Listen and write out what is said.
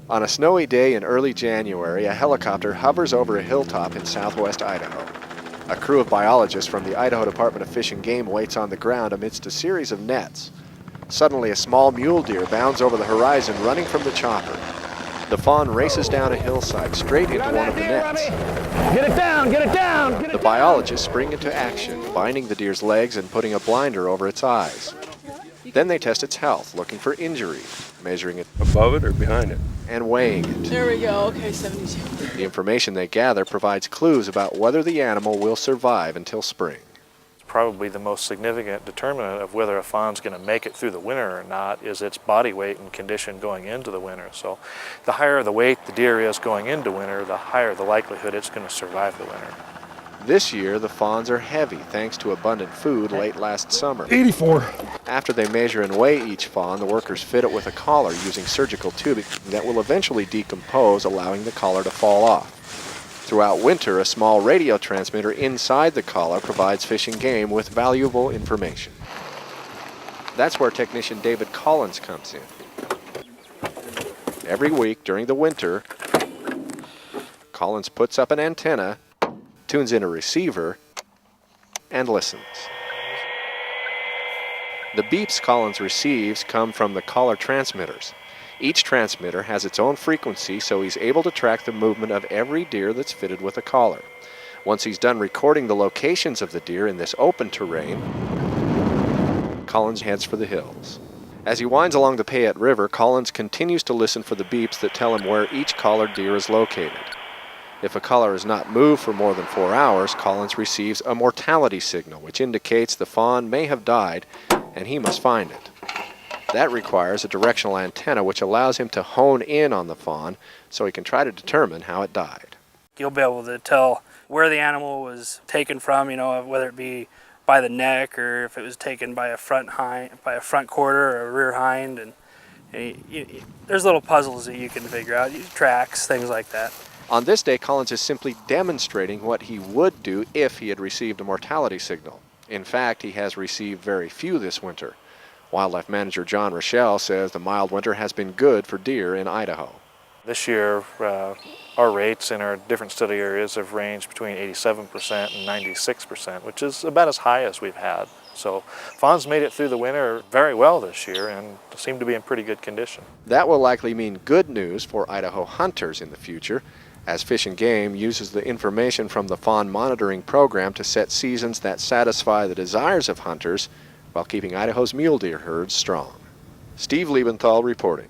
On a snowy day in early January, a helicopter hovers over a hilltop in southwest Idaho. A crew of biologists from the Idaho Department of Fish and Game waits on the ground amidst a series of nets. Suddenly, a small mule deer bounds over the horizon, running from the chopper. The fawn races down a hillside straight into one of the nets. Get it down! Get it down! The biologists spring into action, binding the deer's legs and putting a blinder over its eyes. Then they test its health, looking for injury, measuring it above it or behind it, and weighing it. There we go. Okay, 72. The information they gather provides clues about whether the animal will survive until spring. Probably the most significant determinant of whether a fawn's going to make it through the winter or not is its body weight and condition going into the winter. So the higher the weight the deer is going into winter, the higher the likelihood it's going to survive the winter. This year, the fawns are heavy thanks to abundant food late last summer. 84. After they measure and weigh each fawn, the workers fit it with a collar using surgical tubing that will eventually decompose, allowing the collar to fall off. Throughout winter, a small radio transmitter inside the collar provides Fish and Game with valuable information. That's where technician David Collins comes in. Every week during the winter, Collins puts up an antenna, tunes in a receiver, and listens. The beeps Collins receives come from the collar transmitters. Each transmitter has its own frequency, so he's able to track the movement of every deer that's fitted with a collar. Once he's done recording the locations of the deer in this open terrain, Collins heads for the hills. As he winds along the Payette River, Collins continues to listen for the beeps that tell him where each collared deer is located. If a collar is not moved for more than 4 hours, Collins receives a mortality signal, which indicates the fawn may have died and he must find it. That requires a directional antenna which allows him to hone in on the fawn so he can try to determine how it died. You'll be able to tell where the animal was taken from, whether it be by the neck or if it was taken by a front quarter or a rear hind. And there's little puzzles that you can figure out, tracks, things like that. On this day, Collins is simply demonstrating what he would do if he had received a mortality signal. In fact, he has received very few this winter. Wildlife manager John Rochelle says the mild winter has been good for deer in Idaho. This year, our rates in our different study areas have ranged between 87% and 96%, which is about as high as we've had. So fawns made it through the winter very well this year and seem to be in pretty good condition. That will likely mean good news for Idaho hunters in the future, as Fish and Game uses the information from the Fawn Monitoring program to set seasons that satisfy the desires of hunters while keeping Idaho's mule deer herds strong. Steve Liebenthal reporting.